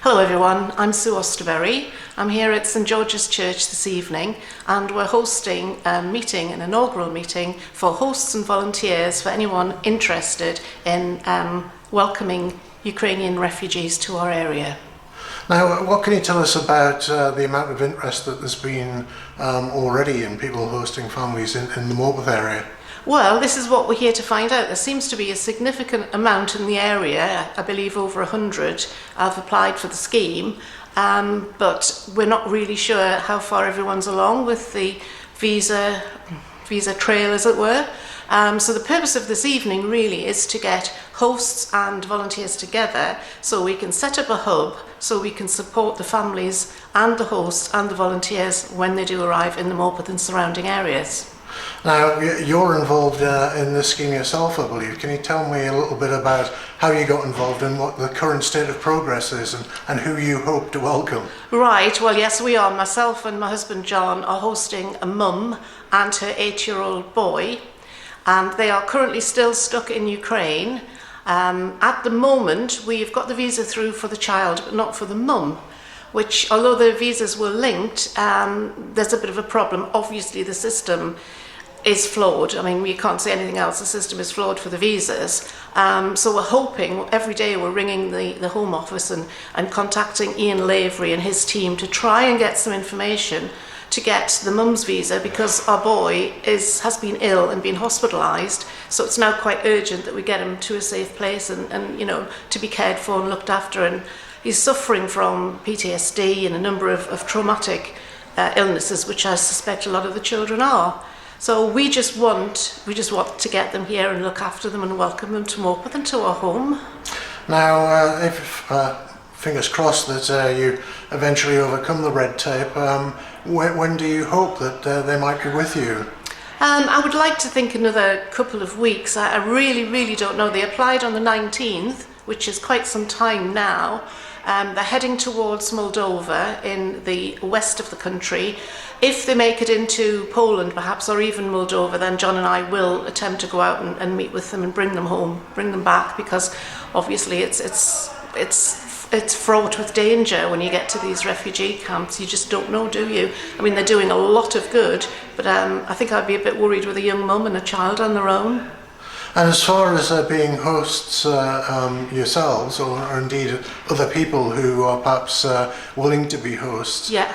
Hello everyone, I'm Sue Austerberry. I'm here at St George's Church this evening and we're hosting a meeting, an inaugural meeting for hosts and volunteers for anyone interested in welcoming Ukrainian refugees to our area. Now, what can you tell us about the amount of interest that there's been already in people hosting families in the Morpeth area? Well, this is what we're here to find out. There seems to be a significant amount in the area. I believe over 100 have applied for the scheme, but we're not really sure how far everyone's along with the visa trail, as it were. So the purpose of this evening really is to get hosts and volunteers together so we can set up a hub so we can support the families and the hosts and the volunteers when they do arrive in the Morpeth and surrounding areas. Now, you're involved in this scheme yourself, I believe. Can you tell me a little bit about how you got involved and what the current state of progress is and who you hope to welcome? Right, well yes we are. Myself and my husband John are hosting a mum and her 8-year-old boy, and they are currently still stuck in Ukraine. At the moment we've got the visa through for the child but not for the mum, which although the visas were linked, there's a bit of a problem. Obviously the system is flawed. I mean, we can't say anything else. The system is flawed for the visas. So we're hoping, every day we're ringing the Home Office and contacting Ian Lavery and his team to try and get some information to get the mum's visa, because our boy has been ill and been hospitalised, so it's now quite urgent that we get him to a safe place and you know, to be cared for and looked after. And he's suffering from PTSD and a number of traumatic illnesses, which I suspect a lot of the children are. So we just want to get them here and look after them and welcome them to Morpeth and to our home. Now, if fingers crossed that you eventually overcome the red tape, when do you hope that they might be with you? I would like to think another couple of weeks. I really don't know. They applied on the 19th, which is quite some time now. They're heading towards Moldova in the west of the country. If they make it into Poland perhaps, or even Moldova, then John and I will attempt to go out and meet with them and bring them home, bring them back, because obviously it's fraught with danger when you get to these refugee camps. You just don't know, do you? I mean, they're doing a lot of good, but I think I'd be a bit worried with a young mum and a child on their own. And as far as being hosts yourselves, or indeed other people who are perhaps willing to be hosts, yeah.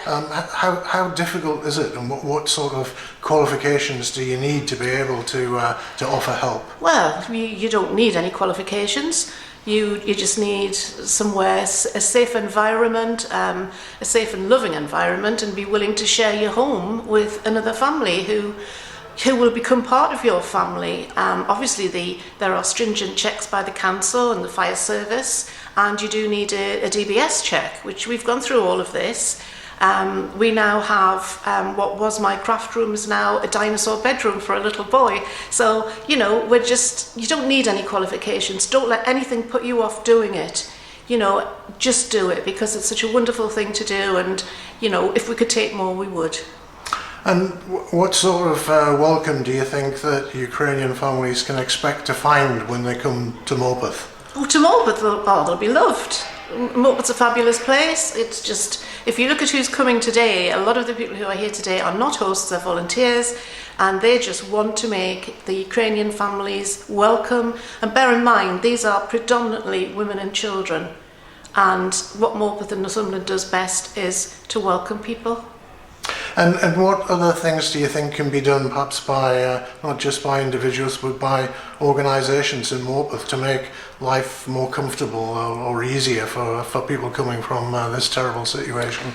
How difficult is it, and what sort of qualifications do you need to be able to offer help? Well, you don't need any qualifications. You just need somewhere, a safe environment, a safe and loving environment, and be willing to share your home with another family who will become part of your family. Obviously there are stringent checks by the council and the fire service, and you do need a DBS check, which we've gone through all of this. We now have what was my craft room is now a dinosaur bedroom for a little boy. So, you know, you don't need any qualifications. Don't let anything put you off doing it. You know, just do it, because it's such a wonderful thing to do, and, you know, if we could take more, we would. And what sort of welcome do you think that Ukrainian families can expect to find when they come to Morpeth? Oh, to Morpeth, they'll be loved. Morpeth's a fabulous place. It's just, if you look at who's coming today, a lot of the people who are here today are not hosts, they're volunteers, and they just want to make the Ukrainian families welcome. And bear in mind, these are predominantly women and children, and what Morpeth and Northumberland does best is to welcome people. And what other things do you think can be done, perhaps by not just by individuals but by organisations in Morpeth, to make life more comfortable or easier for people coming from this terrible situation?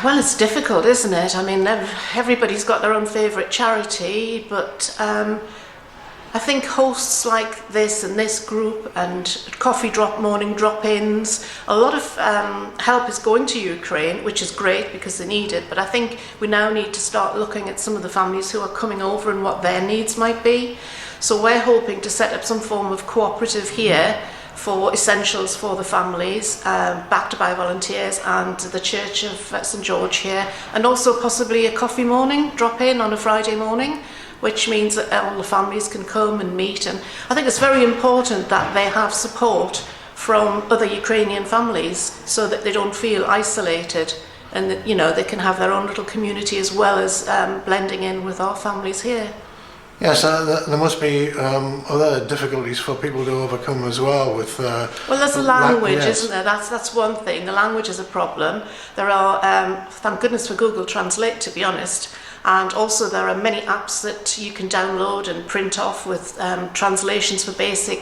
Well, it's difficult, isn't it? I mean, everybody's got their own favourite charity, but I think hosts like this and this group and coffee morning drop-ins, a lot of help is going to Ukraine, which is great because they need it, but I think we now need to start looking at some of the families who are coming over and what their needs might be. So we're hoping to set up some form of cooperative here for essentials for the families, backed by volunteers and the Church of St George here, and also possibly a coffee morning drop-in on a Friday morning, which means that all the families can come and meet. And I think it's very important that they have support from other Ukrainian families so that they don't feel isolated, and that, you know, they can have their own little community as well as blending in with our families here. Yes, there must be other difficulties for people to overcome as well with... well, there's the language, yes. isn't there? That's one thing. The language is a problem. There are, thank goodness for Google Translate, to be honest, and also there are many apps that you can download and print off with translations for basic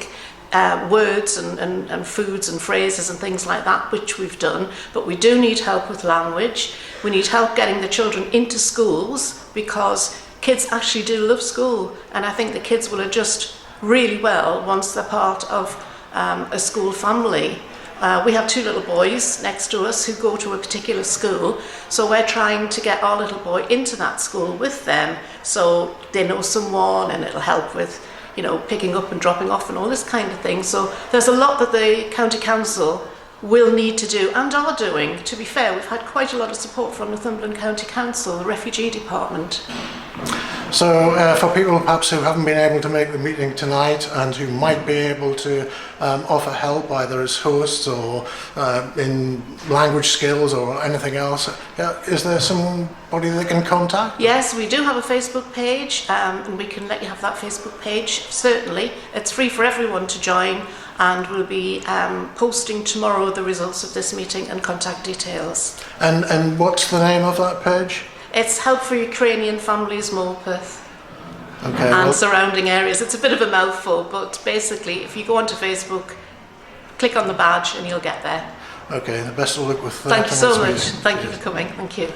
words and foods and phrases and things like that, which we've done. But we do need help with language. We need help getting the children into schools, because kids actually do love school, and I think the kids will adjust really well once they're part of a school family. We have 2 little boys next to us who go to a particular school, so we're trying to get our little boy into that school with them, so they know someone, and it'll help with, you know, picking up and dropping off and all this kind of thing. So there's a lot that the County Council will need to do and are doing. To be fair, we've had quite a lot of support from Northumberland County Council, the Refugee Department. So for people perhaps who haven't been able to make the meeting tonight and who might be able to offer help either as hosts or in language skills or anything else, is there somebody they can contact? Yes, we do have a Facebook page, and we can let you have that Facebook page, certainly. It's free for everyone to join, and we'll be posting tomorrow the results of this meeting and contact details. And what's the name of that page? It's Help for Ukrainian Families Morpeth Okay, and surrounding areas. It's a bit of a mouthful, but basically if you go onto Facebook, click on the badge and you'll get there. Okay, the best of luck with that. Thank you so much. Thank you for coming. Thank you.